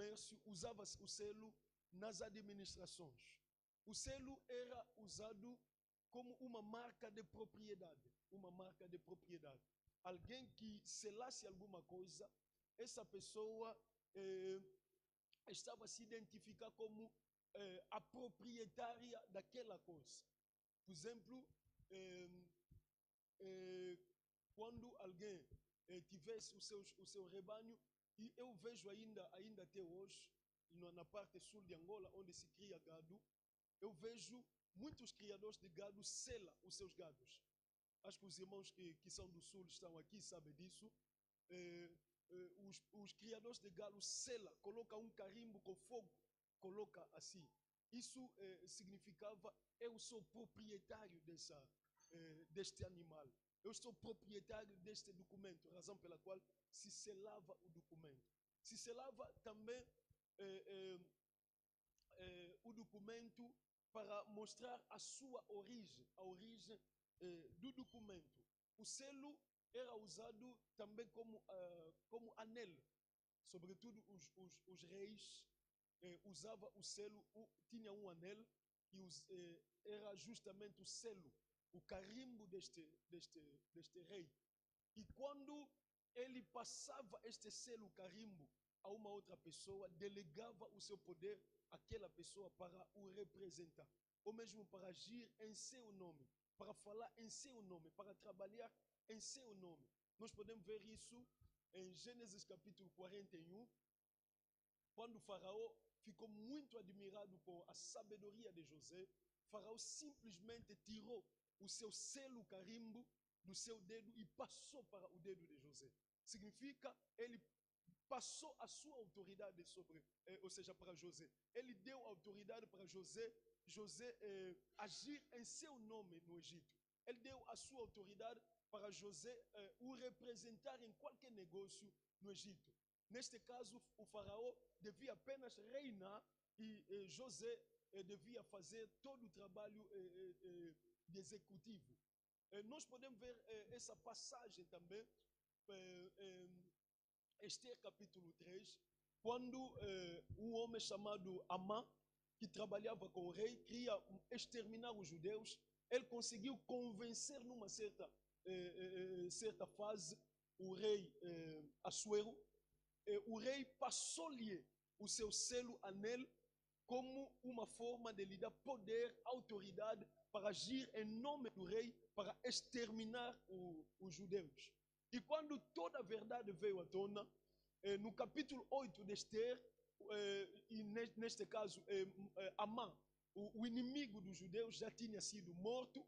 comércio usava o selo nas administrações. O selo era usado como uma marca de propriedade. Uma marca de propriedade. Alguém que selasse alguma coisa, essa pessoa estava a se identificar como a proprietária daquela coisa. Por exemplo, quando alguém tivesse o seu rebanho, e eu vejo ainda até hoje, na parte sul de Angola, onde se cria gado, eu vejo muitos criadores de gado selam os seus gados. Acho que os irmãos que são do sul estão aqui, sabem disso. Os criadores de gado selam, colocam um carimbo com fogo, coloca assim. Isso significava, eu sou proprietário deste animal. Eu sou proprietário deste documento, razão pela qual se selava o documento. Se selava também o documento para mostrar a sua origem, a origem do documento. O selo era usado também como anel. Sobretudo os reis usavam o selo, tinha um anel que era justamente o selo, o carimbo deste rei. E quando ele passava este selo, o carimbo, a uma outra pessoa, delegava o seu poder àquela pessoa para o representar, ou mesmo para agir em seu nome, para falar em seu nome, para trabalhar em seu nome. Nós podemos ver isso em Gênesis capítulo 41, quando o faraó ficou muito admirado com a sabedoria de José. Faraó simplesmente tirou o seu selo carimbo do seu dedo e passou para o dedo de José. Significa, ele passou a sua autoridade sobre, ou seja, para José. Ele deu autoridade para José agir em seu nome no Egito. Ele deu a sua autoridade para José o representar em qualquer negócio no Egito. Neste caso, o faraó devia apenas reinar e José devia fazer todo o trabalho de executivo. Nós podemos ver essa passagem também, Esther capítulo 3, quando um homem chamado Amã, que trabalhava com o rei, queria exterminar os judeus. Ele conseguiu convencer numa certa fase o rei Assuero. O rei passou-lhe o seu selo anel como uma forma de lhe dar poder, autoridade para agir em nome do rei, para exterminar os judeus. E quando toda a verdade veio à tona, no capítulo 8 de Esther, e neste caso Amã, o inimigo dos judeus, já tinha sido morto,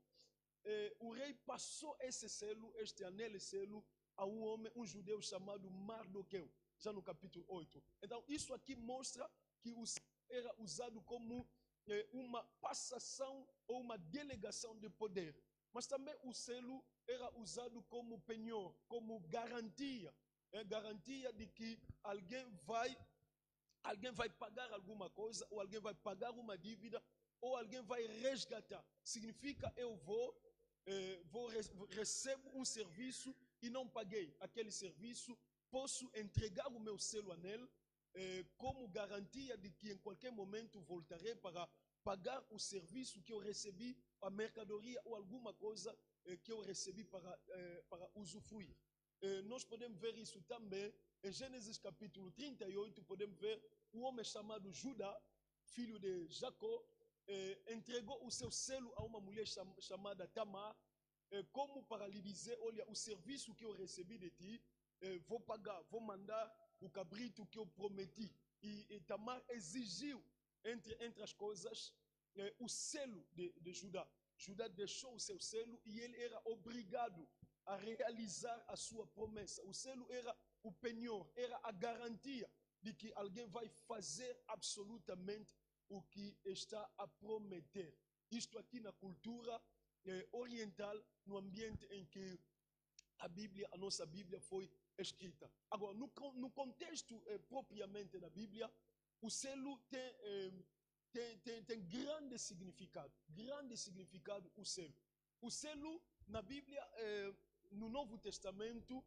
o rei passou esse selo, este anel e selo, a um homem, um judeu chamado Mardoqueu, já no capítulo 8. Então isso aqui mostra que o selo era usado como uma passação ou uma delegação de poder. Mas também o selo era usado como penhor, como garantia. Garantia de que alguém vai pagar alguma coisa, ou alguém vai pagar uma dívida, ou alguém vai resgatar. Significa, eu recebo um serviço e não paguei aquele serviço, posso entregar o meu selo anel como garantia de que em qualquer momento voltarei para pagar o serviço que eu recebi, a mercadoria ou alguma coisa que eu recebi para usufruir. Nós podemos ver isso também em Gênesis capítulo 38, podemos ver um homem chamado Judá, filho de Jacó, entregou o seu selo a uma mulher chamada Tamar, como para lhe dizer, olha, o serviço que eu recebi de ti, vou pagar, vou mandar o cabrito que eu prometi. E Tamar exigiu, entre as coisas, o selo de Judá. Judá deixou o seu selo e ele era obrigado a realizar a sua promessa. O selo era o penhor, era a garantia de que alguém vai fazer absolutamente o que está a prometer. Isto aqui na cultura oriental, no ambiente em que a nossa Bíblia foi escrita. Agora, no contexto propriamente da Bíblia, o selo tem grande significado o selo. O selo na Bíblia, no Novo Testamento,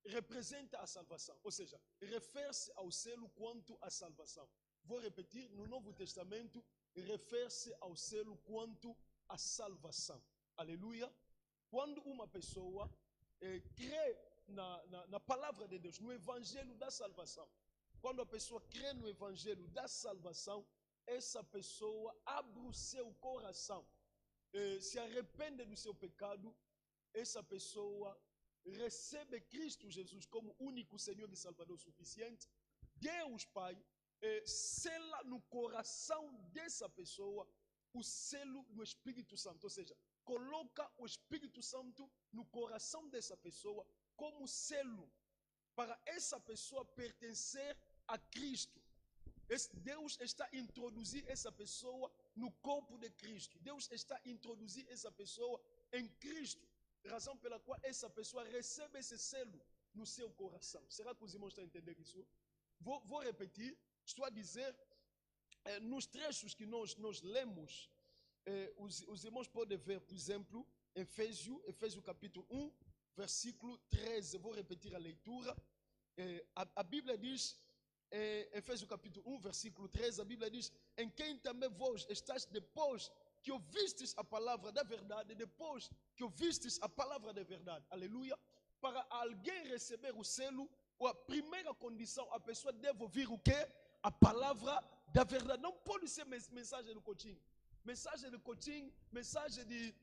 representa a salvação. Ou seja, refere-se ao selo quanto à salvação. Vou repetir, no Novo Testamento, refere-se ao selo quanto à salvação. Aleluia. Quando uma pessoa crê na palavra de Deus, no evangelho da salvação, quando a pessoa crê no evangelho da salvação, essa pessoa abre o seu coração, se arrepende do seu pecado, essa pessoa recebe Cristo Jesus como único Senhor e Salvador suficiente. Deus Pai sela no coração dessa pessoa o selo do Espírito Santo, ou seja, coloca o Espírito Santo no coração dessa pessoa como selo para essa pessoa pertencer a Cristo. Deus está a introduzir essa pessoa no corpo de Cristo. Deus está a introduzir essa pessoa em Cristo, razão pela qual essa pessoa recebe esse selo no seu coração. Será que os irmãos estão a entender isso? Vou repetir. Estou a dizer, nos trechos que nós lemos, os irmãos podem ver, por exemplo, Efésios capítulo 1, versículo 13. Vou repetir a leitura. A Bíblia diz, Efésios capítulo 1, versículo 13, a Bíblia diz: em quem também vós estáis depois que ouvistes a palavra da verdade, depois que ouvistes a palavra da verdade, aleluia, para alguém receber o selo, a primeira condição, a pessoa deve ouvir o quê? A palavra da verdade. Não pode ser mensagem do coaching. Mensagem de coaching, mensagem de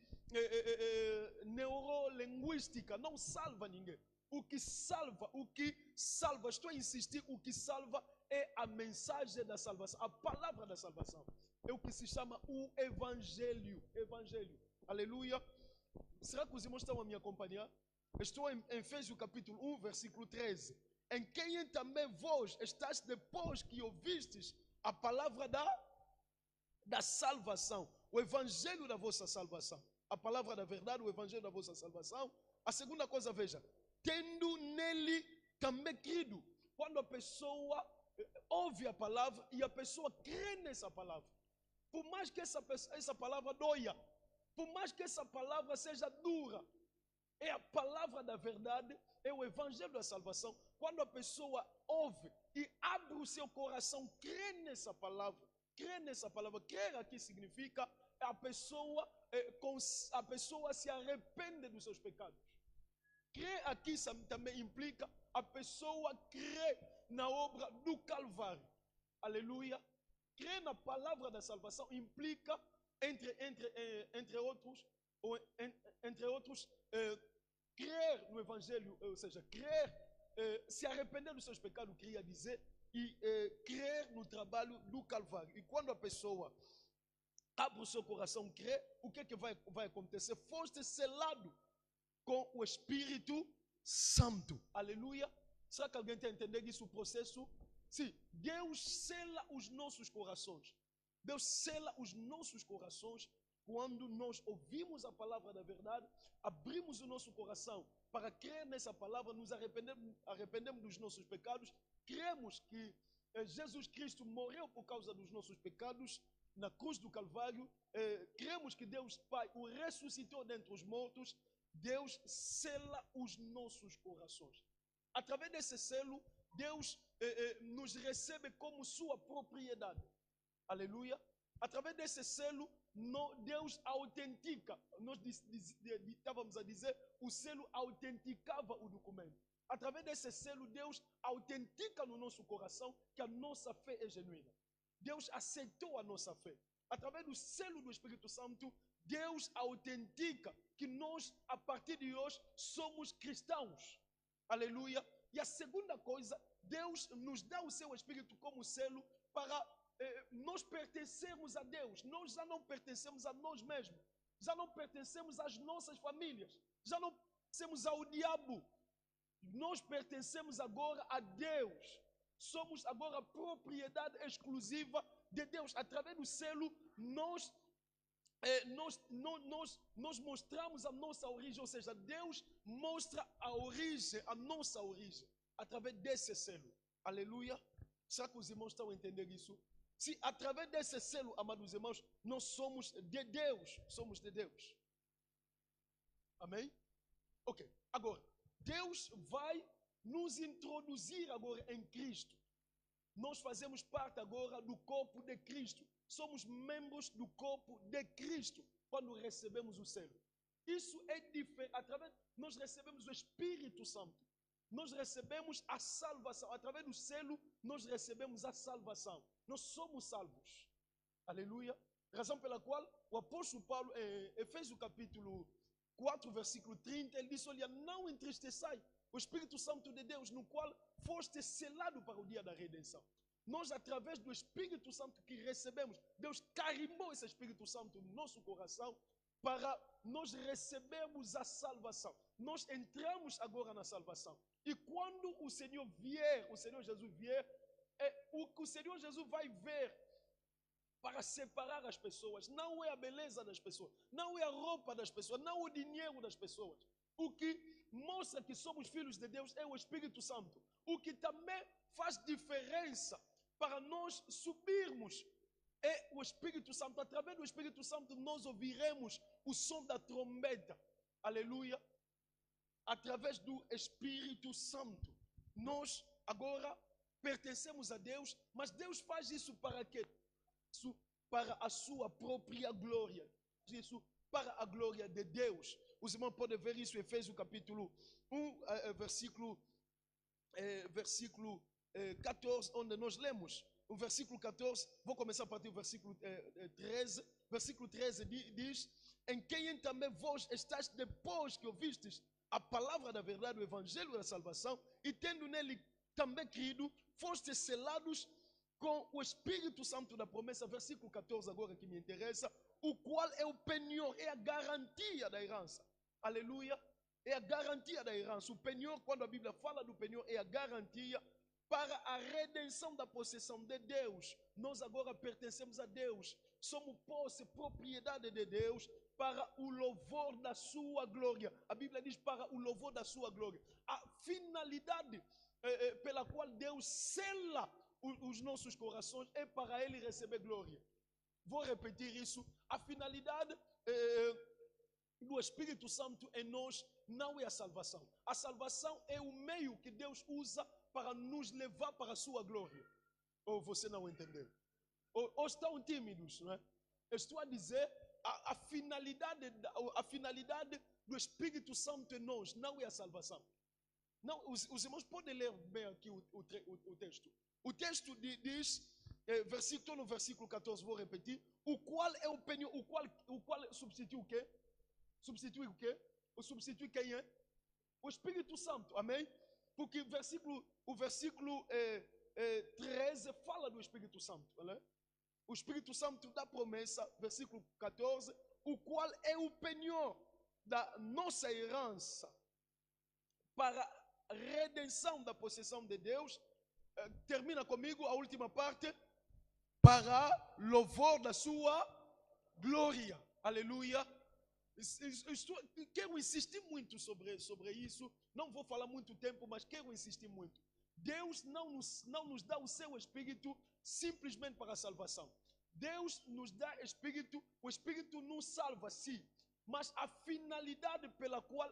neurolinguística, não salva ninguém. O que salva, estou a insistir, o que salva é a mensagem da salvação, a palavra da salvação. É o que se chama o Evangelho. Evangelho. Aleluia. Será que os irmãos estão a me acompanhar? Estou em Efésios capítulo 1, versículo 13. Em quem também vós estáis depois que ouvistes a palavra da salvação, o Evangelho da vossa salvação, a palavra da verdade, o Evangelho da vossa salvação. A segunda coisa, veja, tendo nele também crido. Quando a pessoa ouve a palavra e a pessoa crê nessa palavra, por mais que essa palavra doia, por mais que essa palavra seja dura, é a palavra da verdade, é o Evangelho da salvação. Quando a pessoa ouve e abre o seu coração, crê nessa palavra, crer aqui significa a pessoa se arrepende dos seus pecados. Crer aqui também implica a pessoa crer na obra do Calvário. Aleluia. Crer na palavra da salvação implica, entre outros, crer no Evangelho, ou seja, crer, se arrepender dos seus pecados, queria dizer, e crer no trabalho do Calvário. E quando a pessoa abre o seu coração, crê, o que é que vai acontecer? Foste selado com o Espírito Santo. Aleluia. Será que alguém está a entender isso, o processo? Sim, Deus sela os nossos corações. Deus sela os nossos corações quando nós ouvimos a palavra da verdade, abrimos o nosso coração para crer nessa palavra, nos arrependemos dos nossos pecados, cremos que Jesus Cristo morreu por causa dos nossos pecados na cruz do Calvário, cremos que Deus Pai o ressuscitou dentre os mortos. Deus sela os nossos corações. Através desse selo, Deus nos recebe como sua propriedade. Aleluia. Através desse selo, Deus autentica. Nós estávamos a dizer, o selo autenticava o documento. Através desse selo, Deus autentica no nosso coração que a nossa fé é genuína. Deus aceitou a nossa fé. Através do selo do Espírito Santo, Deus autentica que nós, a partir de hoje, somos cristãos. Aleluia. E a segunda coisa, Deus nos dá o seu Espírito como selo para nós pertencermos a Deus. Nós já não pertencemos a nós mesmos. Já não pertencemos às nossas famílias. Já não pertencemos ao diabo. Nós pertencemos agora a Deus. Somos agora propriedade exclusiva de Deus. Através do selo, nós mostramos a nossa origem, ou seja, Deus mostra a origem, a nossa origem, através desse selo. Aleluia. Será que os irmãos estão a entender isso? Se através desse selo, amados irmãos, nós somos de Deus. Somos de Deus. Amém? Ok. Agora, Deus vai nos introduzir agora em Cristo. Nós fazemos parte agora do corpo de Cristo. Somos membros do corpo de Cristo quando recebemos o selo. Isso é diferente. Nós recebemos o Espírito Santo. Nós recebemos a salvação. Através do selo, nós recebemos a salvação. Nós somos salvos. Aleluia. Razão pela qual o apóstolo Paulo, em Efésios capítulo 4, versículo 30, ele diz: olha, não entristeçai o Espírito Santo de Deus, no qual foste selado para o dia da redenção. Nós, através do Espírito Santo que recebemos, Deus carimbou esse Espírito Santo no nosso coração para nós recebermos a salvação. Nós entramos agora na salvação. E quando o Senhor vier, o Senhor Jesus vier, o que o Senhor Jesus vai ver para separar as pessoas não é a beleza das pessoas, não é a roupa das pessoas, não é o dinheiro das pessoas. O que mostra que somos filhos de Deus é o Espírito Santo. O que também faz diferença para nós subirmos é o Espírito Santo. Através do Espírito Santo nós ouviremos o som da trombeta. Aleluia. Através do Espírito Santo. Nós agora pertencemos a Deus, mas Deus faz isso para quê? Isso para a sua própria glória. Isso para a glória de Deus. Os irmãos podem ver isso em Efésios capítulo 1, versículo 14, onde nós lemos. O versículo 14, vou começar a partir do versículo 13. Versículo 13 diz: em quem também vós estáis depois que ouvistes a palavra da verdade, o evangelho da salvação, e tendo nele também crido, fostes selados com o Espírito Santo da promessa. Versículo 14 agora que me interessa, o qual é o penhor, é a garantia da herança. Aleluia. É a garantia da herança. O penhor, quando a Bíblia fala do penhor, é a garantia para a redenção da possessão de Deus. Nós agora pertencemos a Deus. Somos posse, propriedade de Deus, para o louvor da sua glória. A Bíblia diz para o louvor da sua glória. A finalidade pela qual Deus sela os nossos corações é para Ele receber glória. Vou repetir isso. A finalidade do Espírito Santo em nós não é a salvação. A salvação é o meio que Deus usa para nos levar para a sua glória. Ou você não entendeu? Ou estão tímidos, não é? Estou a dizer, a finalidade do Espírito Santo em nós não é a salvação. Não, os irmãos podem ler bem aqui o texto. O texto diz, estou no versículo 14, vou repetir, o qual é o penhor, o qual substitui o quê? Substitui o quê? O substitui quem é? O Espírito Santo, amém? Porque o versículo 13 fala do Espírito Santo, né? O Espírito Santo da promessa, versículo 14, o qual é o penhor da nossa herança para a redenção da possessão de Deus. Termina comigo a última parte, para louvor da sua glória. Aleluia. Quero insistir muito sobre isso. Não vou falar muito tempo, mas quero insistir muito. Deus não nos dá o seu Espírito simplesmente para a salvação. Deus nos dá Espírito, o Espírito nos salva, sim. Mas a finalidade pela qual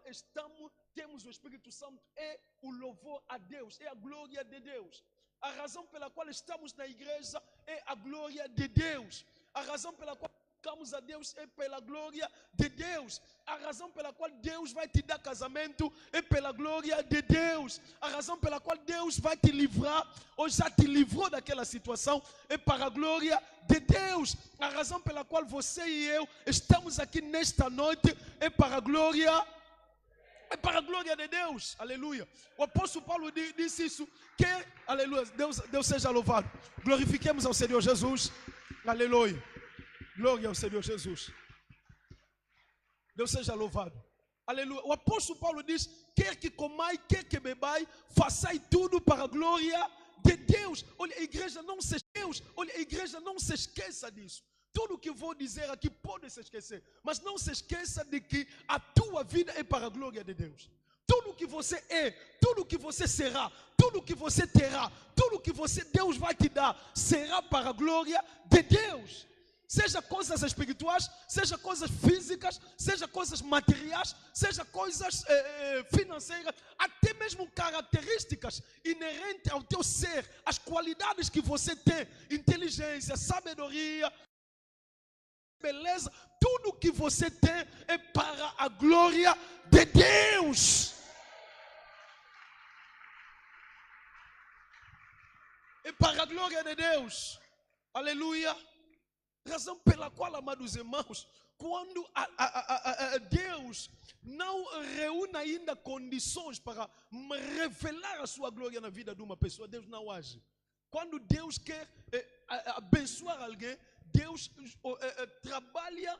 temos o Espírito Santo é o louvor a Deus, é a glória de Deus. A razão pela qual estamos na igreja é a glória de Deus. A razão pela qual buscamos a Deus é pela glória de Deus. A razão pela qual Deus vai te dar casamento é pela glória de Deus. A razão pela qual Deus vai te livrar, ou já te livrou daquela situação, é para a glória de Deus. A razão pela qual você e eu estamos aqui nesta noite é para a glória de Deus. Aleluia. O apóstolo Paulo disse isso. Aleluia. Deus seja louvado. Glorifiquemos ao Senhor Jesus. Aleluia. Glória ao Senhor Jesus. Deus seja louvado. Aleluia. O apóstolo Paulo diz: quer que comai, quer que bebai, façai tudo para a glória de Deus. Olha, a igreja não se esqueça disso. Tudo que vou dizer aqui pode se esquecer, mas não se esqueça de que a tua vida é para a glória de Deus. Tudo que você é, tudo que você será, tudo que você terá, tudo que Deus vai te dar, será para a glória de Deus. Seja coisas espirituais, seja coisas físicas, seja coisas materiais, seja coisas financeiras, até mesmo características inerentes ao teu ser, as qualidades que você tem, inteligência, sabedoria, beleza, tudo que você tem é para a glória de Deus. É para a glória de Deus. Aleluia. Razão pela qual, amados irmãos, quando Deus não reúne ainda condições para revelar a sua glória na vida de uma pessoa, Deus não age. Quando Deus quer abençoar alguém, Deus trabalha,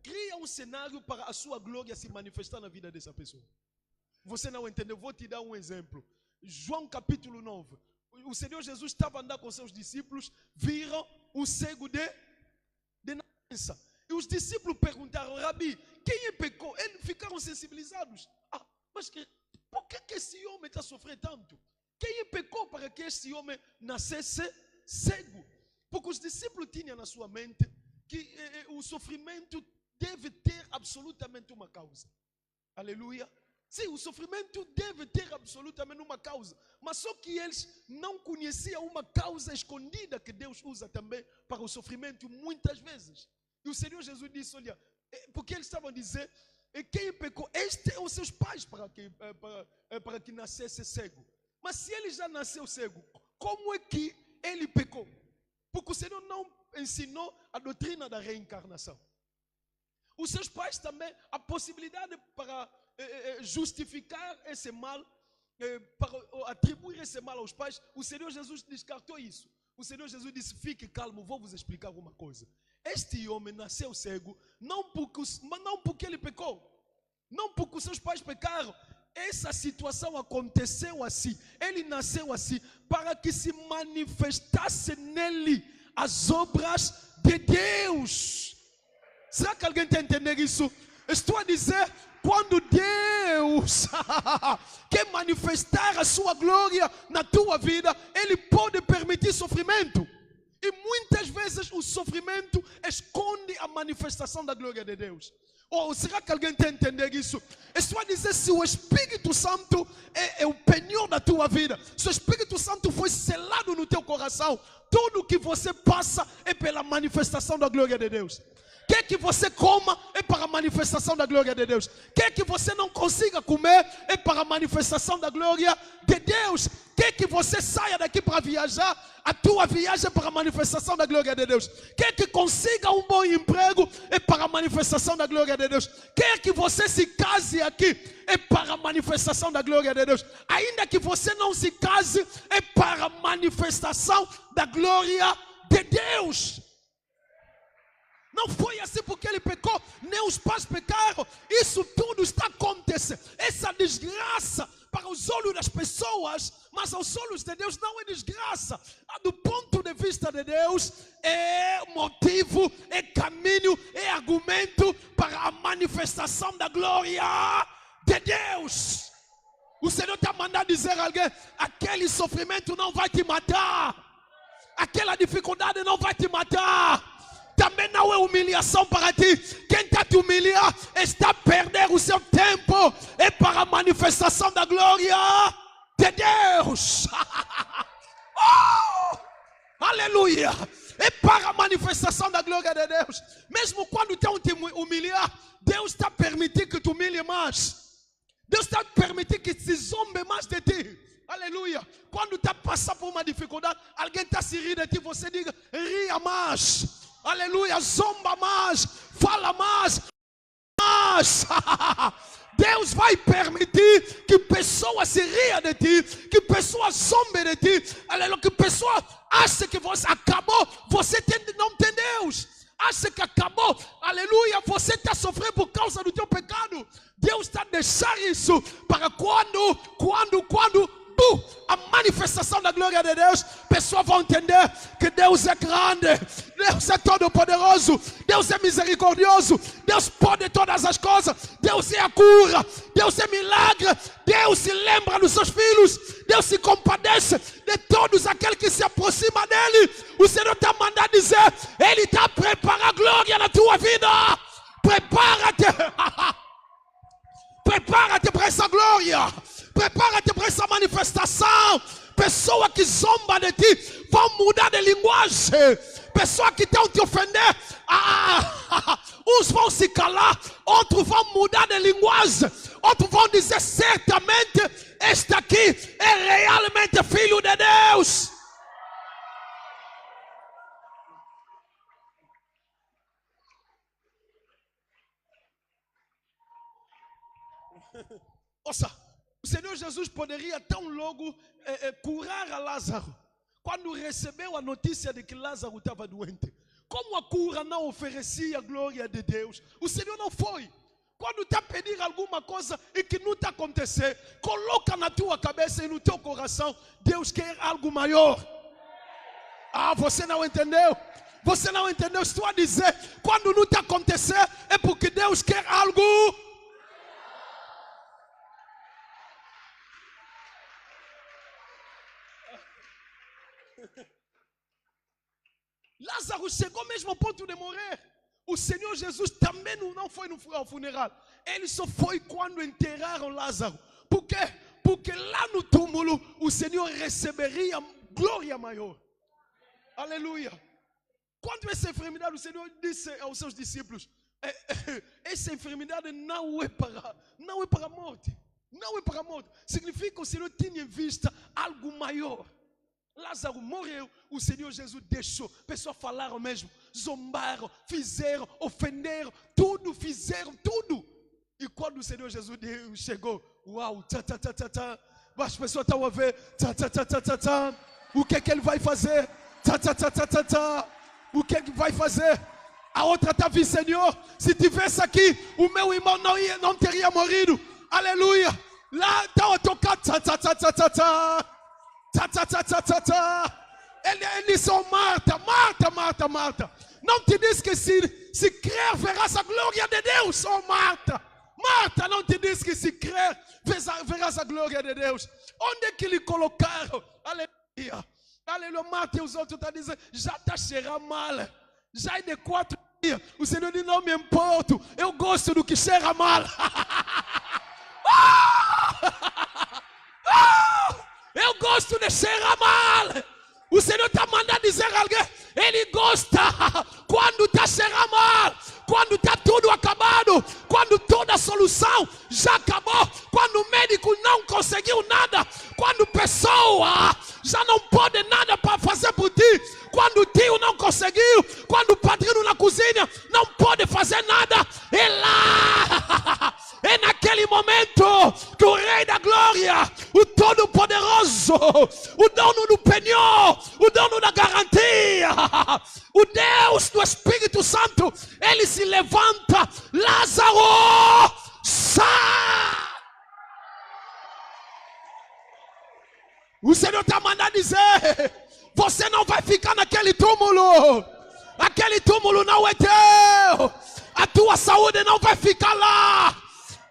cria um cenário para a sua glória se manifestar na vida dessa pessoa. Você não entendeu? Vou te dar um exemplo. João capítulo 9. O Senhor Jesus estava andando com seus discípulos, viram um cego de nascença. E os discípulos perguntaram, Rabi, quem pecou? Eles ficaram sensibilizados. Mas por que esse homem está sofrendo tanto? Quem pecou para que esse homem nascesse cego? Porque os discípulos tinham na sua mente que o sofrimento deve ter absolutamente uma causa. Aleluia. Sim, o sofrimento deve ter absolutamente uma causa. Mas só que eles não conheciam uma causa escondida que Deus usa também para o sofrimento muitas vezes. E o Senhor Jesus disse, olha, porque eles estavam a dizer, quem pecou? Este é os seus pais para que nascesse cego. Mas se ele já nasceu cego, como é que ele pecou? Porque o Senhor não ensinou a doutrina da reencarnação. Os seus pais também, a possibilidade para justificar esse mal, para atribuir esse mal aos pais, o Senhor Jesus descartou isso. O Senhor Jesus disse, fique calmo, vou vos explicar uma coisa. Este homem nasceu cego, não porque ele pecou, não porque os seus pais pecaram. Essa situação aconteceu assim, ele nasceu assim, para que se manifestasse nele as obras de Deus. Será que alguém está entendendo isso? Estou a dizer, quando Deus quer manifestar a sua glória na tua vida, Ele pode permitir sofrimento. E muitas vezes o sofrimento esconde a manifestação da glória de Deus. Ou será que alguém está entendendo isso? Estou a dizer, se o Espírito Santo é o penhor da tua vida, se o Espírito Santo foi selado no teu coração, tudo que você passa é pela manifestação da glória de Deus. Quer que você coma é para a manifestação da glória de Deus. Quer que você não consiga comer é para a manifestação da glória de Deus. Quer que você saia daqui para viajar, a tua viagem é para a manifestação da glória de Deus. Quer que consiga um bom emprego é para a manifestação da glória de Deus. Quer que você se case aqui é para a manifestação da glória de Deus. Ainda que você não se case é para a manifestação da glória de Deus. Não foi assim porque ele pecou, nem os pais pecaram. Isso tudo está acontecendo. Essa desgraça para os olhos das pessoas, mas aos olhos de Deus não é desgraça. Do ponto de vista de Deus, é motivo, é caminho, é argumento para a manifestação da glória de Deus. O Senhor está mandando dizer a alguém, aquele sofrimento não vai te matar. Aquela dificuldade não vai te matar. Também não é humilhação para ti. Quem está te humilhar está a perder o seu tempo. É para a manifestação da glória de Deus. Oh, aleluia. É para a manifestação da glória de Deus. Mesmo quando estão te humilhar, Deus está permitindo que te humilhe mais. Deus está permitindo que se zombe mais de ti. Aleluia. Quando está passando por uma dificuldade, alguém está se rindo de ti, você diga, ria mais. Aleluia, zomba mais, fala mais. Deus vai permitir que pessoas se riam de ti, que pessoas zombem de ti, aleluia, que pessoas achem que você acabou, você não tem Deus. Acha que acabou, aleluia, você está sofrendo por causa do teu pecado. Deus está deixando isso para quando a manifestação da glória de Deus, pessoas vão entender que Deus é grande, Deus é todo poderoso, Deus é misericordioso, Deus pode todas as coisas, Deus é a cura, Deus é milagre, Deus se lembra dos seus filhos, Deus se compadece de todos aqueles que se aproximam dele. O Senhor está mandando dizer, Ele está preparando manifestação. Pessoas que zombam de ti vão mudar de linguagem. Pessoas que estão te ofender, uns vão se calar, outros vão mudar de linguagem. Outros vão dizer certamente, este aqui é realmente filho de Deus. Ouça, o Senhor Jesus poderia tão logo curar a Lázaro, quando recebeu a notícia de que Lázaro estava doente. Como a cura não oferecia a glória de Deus, o Senhor não foi. Quando está pedindo alguma coisa e que não está acontecendo, coloca na tua cabeça e no teu coração, Deus quer algo maior. Você não entendeu? Você não entendeu? Estou a dizer, quando não está acontecendo, é porque Deus quer algo. Lázaro chegou mesmo ao ponto de morrer. O Senhor Jesus também não foi ao funeral. Ele só foi quando enterraram Lázaro. Por quê? Porque lá no túmulo o Senhor receberia glória maior. Aleluia. Quando essa enfermidade, o Senhor disse aos seus discípulos, essa enfermidade não é para a morte. Não é para a morte. Significa que o Senhor tinha em vista algo maior. Lázaro morreu, o Senhor Jesus deixou. Pessoas falaram mesmo, zombaram, fizeram, ofenderam, tudo fizeram, tudo. E quando o Senhor Jesus chegou, uau, as pessoas estão a ver, o que é que ele vai fazer? O que é que vai fazer? A outra está vindo, Senhor, se tivesse aqui, o meu irmão não teria morrido. Aleluia. Lá estão a tocar, Ele disse, Marta, não te diz que se crer verás a glória de Deus, Marta, não te diz que se crer verás a glória de Deus. Onde é que lhe colocaram? Aleluia, Marta e os outros estão dizendo, já está cheirando mal, já é de 4 dias. O Senhor diz, não me importo, eu gosto do que cheira mal. Eu gosto de cheirar mal. O Senhor está mandando dizer a alguém, Ele gosta quando está cheirando mal, quando está tudo acabado, quando toda a solução já acabou, quando o médico não conseguiu nada, quando a pessoa já não pode nada para fazer por ti, quando o tio não conseguiu, quando o padrinho na cozinha não pode fazer nada, é lá, é naquele momento que o Rei da Glória, o Todo-Poderoso, o dono do penhor, o dono da garantia, o Deus do Espírito Santo, ele se levanta, Lázaro, sai! O Senhor está mandando dizer, você não vai ficar naquele túmulo. Aquele túmulo não é teu. A tua saúde não vai ficar lá.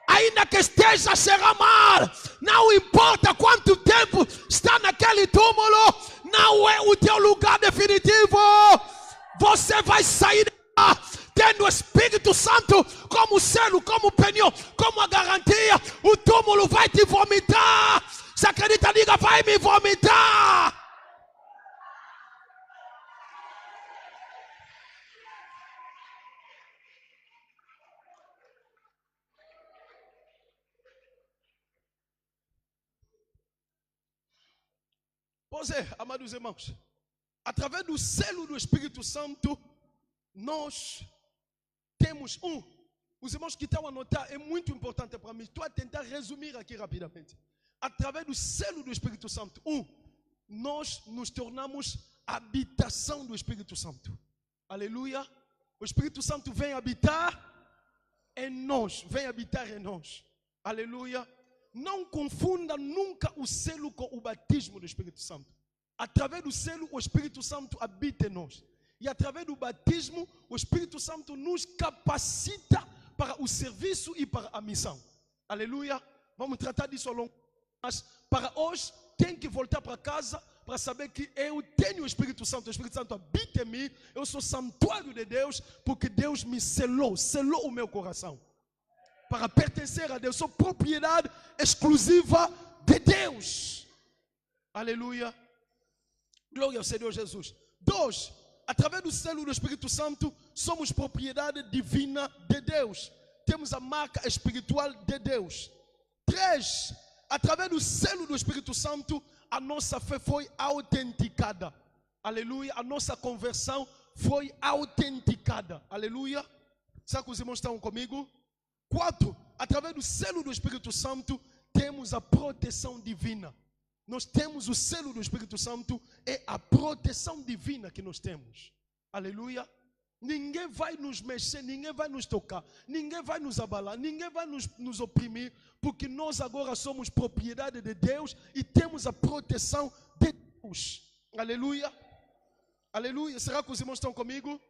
Ainda que esteja a cheirar mal, não importa quanto tempo está naquele túmulo, não é o teu lugar definitivo. Você vai sair de lá, tendo o Espírito Santo como selo, como penhor, como a garantia. O túmulo vai te vomitar. Se acredita, diga, vai me vomitar. Pois é, amados irmãos, através do selo do Espírito Santo, nós temos os irmãos que estão a anotar, é muito importante para mim. Estou a tentar resumir aqui rapidamente. Através do selo do Espírito Santo, nós nos tornamos habitação do Espírito Santo. Aleluia. O Espírito Santo vem habitar em nós. Aleluia. Não confunda nunca o selo com o batismo do Espírito Santo. Através do selo, o Espírito Santo habita em nós. E através do batismo, o Espírito Santo nos capacita para o serviço e para a missão. Aleluia. Vamos tratar disso ao longo. Mas para hoje, tem que voltar para casa para saber que eu tenho o Espírito Santo habita em mim. Eu sou santuário de Deus, porque Deus me selou o meu coração para pertencer a Deus. Sou propriedade exclusiva de Deus. Aleluia. Glória ao Senhor Jesus. 2. Através do selo do Espírito Santo, somos propriedade divina de Deus. Temos a marca espiritual de Deus. 3. Através do selo do Espírito Santo, a nossa fé foi autenticada. Aleluia. A nossa conversão foi autenticada. Aleluia. Será que os irmãos estão comigo? 4. Através do selo do Espírito Santo, temos a proteção divina. Nós temos o selo do Espírito Santo, é a proteção divina que nós temos. Aleluia. Ninguém vai nos mexer, ninguém vai nos tocar, ninguém vai nos abalar, ninguém vai nos oprimir, porque nós agora somos propriedade de Deus e temos a proteção de Deus. Aleluia. Aleluia. Será que os irmãos estão comigo?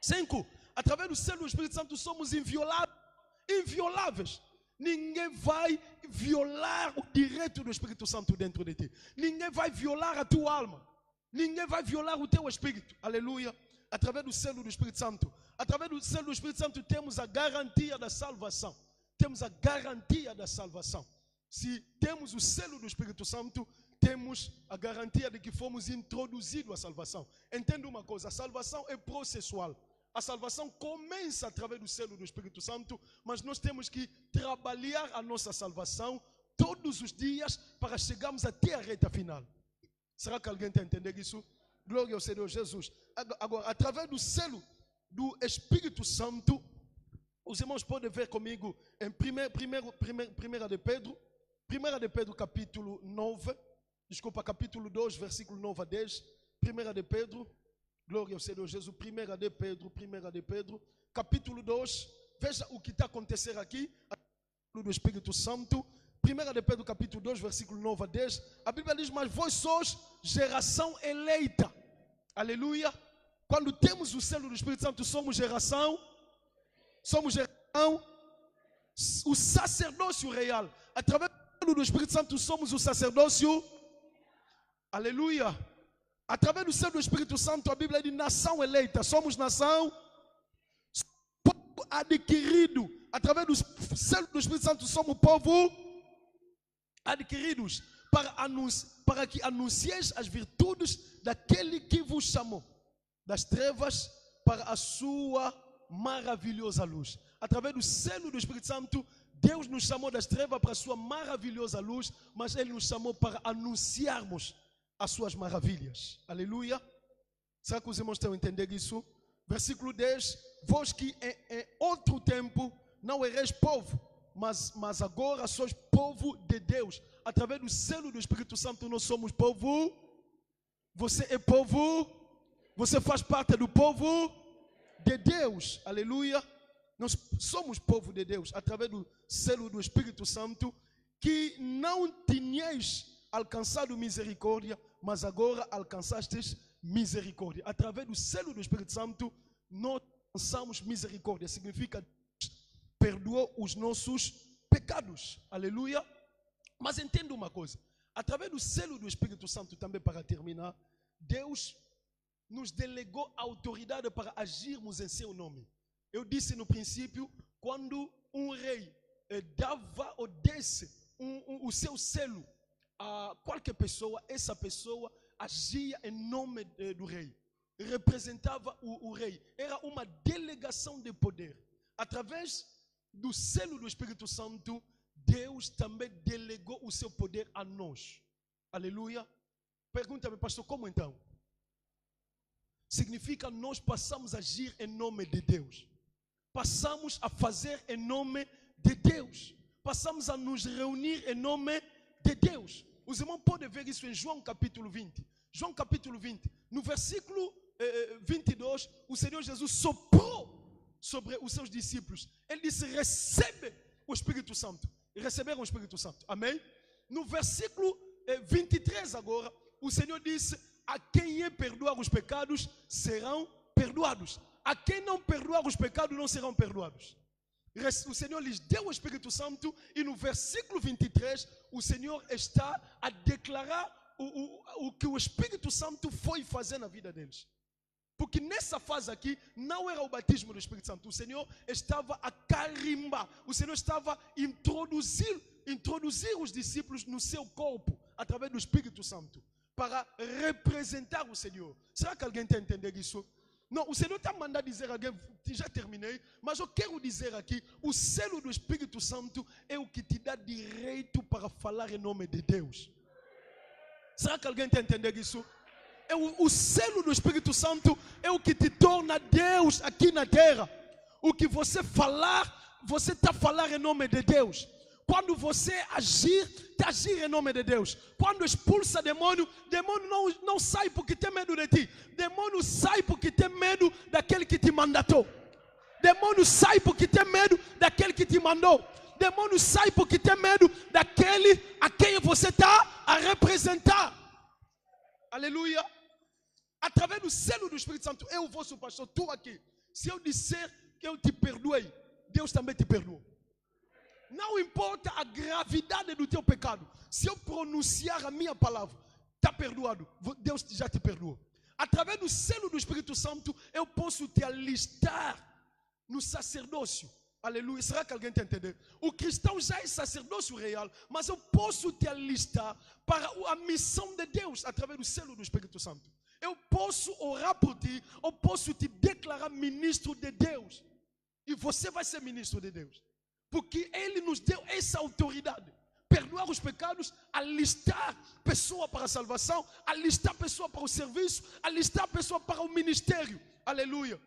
5. Através do selo do Espírito Santo somos invioláveis. Ninguém vai violar o direito do Espírito Santo dentro de ti. Ninguém vai violar a tua alma. Ninguém vai violar o teu espírito. Aleluia. Através do selo do Espírito Santo. Através do selo do Espírito Santo temos a garantia da salvação. Temos a garantia da salvação. Se temos o selo do Espírito Santo, temos a garantia de que fomos introduzidos à salvação. Entenda uma coisa, a salvação é processual. A salvação começa através do selo do Espírito Santo, mas nós temos que trabalhar a nossa salvação todos os dias para chegarmos até a reta final. Será que alguém está entendendo isso? Glória ao Senhor Jesus. Agora, através do selo do Espírito Santo, os irmãos podem ver comigo em 1 de Pedro capítulo 9, capítulo 2, versículo 9 a 10. 1 de Pedro, glória ao Senhor Jesus. 1 de Pedro, capítulo 2. Veja o que está acontecendo aqui. Do Espírito Santo. 1 de Pedro, capítulo 2, versículo 9 a 10. A Bíblia diz: mas vós sois geração eleita. Aleluia. Quando temos o selo do Espírito Santo, somos geração. O sacerdócio real. Através do Espírito Santo, somos o sacerdócio. Aleluia. Através do selo do Espírito Santo, a Bíblia diz nação eleita. Somos nação povo adquirido. Através do selo do Espírito Santo, somos povo adquiridos para que anuncieis as virtudes daquele que vos chamou das trevas para a sua maravilhosa luz. Através do selo do Espírito Santo, Deus nos chamou das trevas para a sua maravilhosa luz, mas Ele nos chamou para anunciarmos as suas maravilhas. Aleluia. Será que os irmãos estão entendendo isso? Versículo 10. Vós que em outro tempo não erais povo, mas agora sois povo de Deus. Através do selo do Espírito Santo nós somos povo. Você é povo. Você faz parte do povo de Deus. Aleluia. Nós somos povo de Deus através do selo do Espírito Santo, que não tinhais alcançado misericórdia, mas agora alcançastes misericórdia. Através do selo do Espírito Santo, nós alcançamos misericórdia. Significa Deus perdoou os nossos pecados. Aleluia. Mas entenda uma coisa. Através do selo do Espírito Santo, também para terminar, Deus nos delegou a autoridade para agirmos em seu nome. Eu disse no princípio, quando um rei dava ou desse o seu selo a qualquer pessoa, essa pessoa agia em nome do rei, representava o rei, era uma delegação de poder. Através do selo do Espírito Santo, Deus também delegou o seu poder a nós. Aleluia. Pergunta-me, pastor, como então? Significa nós passamos a agir em nome de Deus. Passamos a fazer em nome de Deus. Passamos a nos reunir em nome de Deus. Os irmãos podem ver isso em João capítulo 20. João capítulo 20. No versículo 22, o Senhor Jesus soprou sobre os seus discípulos. Ele disse: recebe o Espírito Santo. E receberam o Espírito Santo. Amém? No versículo 23 agora, o Senhor disse: a quem é perdoar os pecados, serão perdoados. A quem não perdoar os pecados, não serão perdoados. O Senhor lhes deu o Espírito Santo e no versículo 23, o Senhor está a declarar o que o Espírito Santo foi fazer na vida deles. Porque nessa fase aqui, não era o batismo do Espírito Santo. O Senhor estava a carimbar. O Senhor estava a introduzir os discípulos no seu corpo. através do Espírito Santo para representar o Senhor. Será que alguém está entendendo isso? Não, o Senhor está mandando dizer a alguém, já terminei, mas eu quero dizer aqui, o selo do Espírito Santo é o que te dá direito para falar em nome de Deus. Será que alguém está entendendo isso? O selo do Espírito Santo é o que te torna Deus aqui na terra. O que você falar, você está falando em nome de Deus. Quando você agir, está agir em nome de Deus. Quando expulsa demônio, demônio não sai porque tem medo de ti. Demônio sai porque tem medo daquele que te mandatou. Demônio sai porque tem medo daquele que te mandou. Demônio sai porque tem medo daquele a quem você está a representar. Aleluia. Através do selo do Espírito Santo, eu, vosso pastor, tu aqui. Se eu disser que eu te perdoei, Deus também te perdoou. Não importa a gravidade do teu pecado. Se eu pronunciar a minha palavra, está perdoado. Deus já te perdoou. Através do selo do Espírito Santo, eu posso te alistar no sacerdócio. Aleluia. Será que alguém está entendendo? O cristão já é sacerdócio real, mas eu posso te alistar para a missão de Deus através do selo do Espírito Santo. Eu posso orar por ti, eu posso te declarar ministro de Deus. E você vai ser ministro de Deus. Porque Ele nos deu essa autoridade. Perdoar os pecados, alistar pessoa para a salvação, alistar pessoa para o serviço, alistar pessoa para o ministério. Aleluia.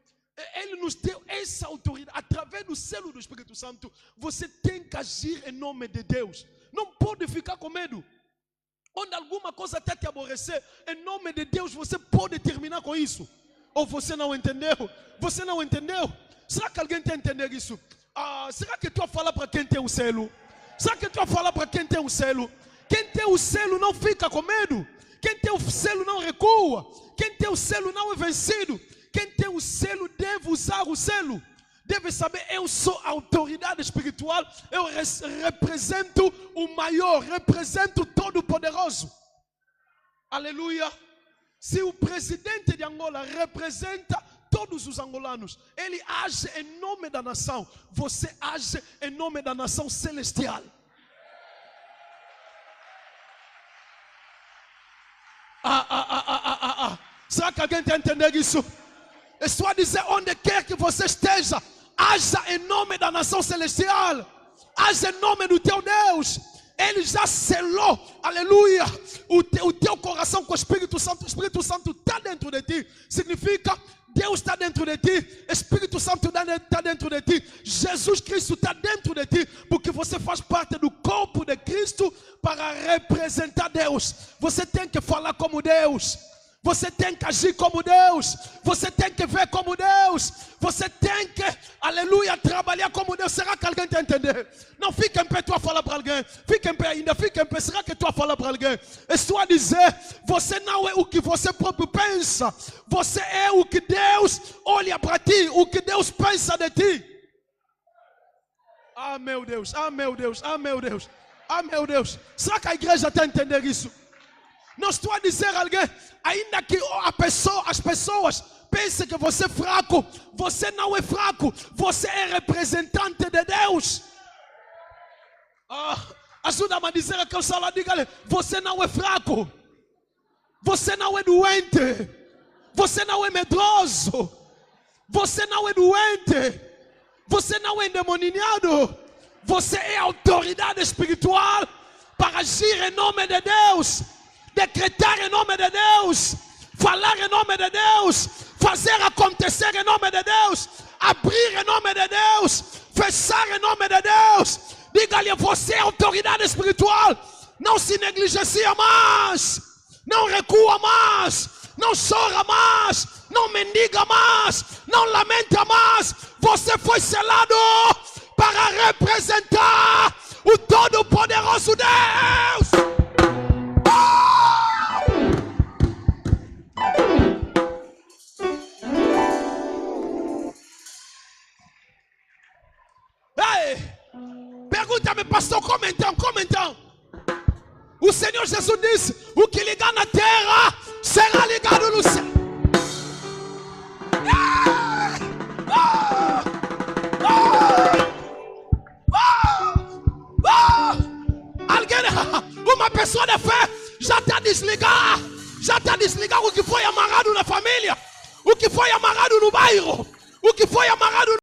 Ele nos deu essa autoridade. Através do selo do Espírito Santo, você tem que agir em nome de Deus. Não pode ficar com medo. Onde alguma coisa até te aborrecer, em nome de Deus, você pode terminar com isso. Ou você não entendeu? Você não entendeu? Será que alguém está entendendo isso? Será que tu vai falar para quem tem o selo? Será que tu vai falar para quem tem o selo? Quem tem o selo não fica com medo. Quem tem o selo não recua. Quem tem o selo não é vencido. Quem tem o selo deve usar o selo. Deve saber, eu sou autoridade espiritual. Eu represento o maior. Represento todo o poderoso. Aleluia. Se o presidente de Angola representa todos os angolanos, ele age em nome da nação. Você age em nome da nação celestial. Será que alguém está entendendo isso? É só dizer, onde quer que você esteja, haja em nome da nação celestial. Haja em nome do teu Deus. Ele já selou, aleluia, o teu coração com o Espírito Santo. O Espírito Santo está dentro de ti. Significa, Deus está dentro de ti. Espírito Santo está dentro de ti. Jesus Cristo está dentro de ti. Porque você faz parte do corpo de Cristo para representar Deus. Você tem que falar como Deus. Você tem que agir como Deus. Você tem que ver como Deus. Você tem que, aleluia, trabalhar como Deus. Será que alguém está entendendo? Não fica em pé, tu vai falar para alguém. Fica em pé ainda, fica em pé. Será que tu vai falar para alguém? É só dizer, você não é o que você próprio pensa. Você é o que Deus olha para ti. O que Deus pensa de ti. Ah, meu Deus, ah, meu Deus, ah, meu Deus. Ah, meu Deus. Será que a igreja está entendendo isso? Não estou a dizer a alguém, ainda que as pessoas pensem que você é fraco, você não é fraco, você é representante de Deus. Ajuda-me a dizer aqui o salão, diga-lhe, você não é fraco, você não é doente, você não é medroso, você não é doente, você não é endemoniado, você é autoridade espiritual para agir em nome de Deus. Decretar em nome de Deus, falar em nome de Deus, fazer acontecer em nome de Deus, abrir em nome de Deus, fechar em nome de Deus. Diga-lhe, você é autoridade espiritual. Não se negligencia mais, não recua mais, não chora mais, não mendiga mais, não lamenta mais. Você foi selado para representar o Todo-Poderoso Deus. Pergunta-me, pastor, como então? O Senhor Jesus disse, o que ligar na terra, será ligado no céu. Alguém, uma pessoa de fé, desligar. Já está desligado o que foi amarrado na família, o que foi amarrado no bairro, o que foi amarrado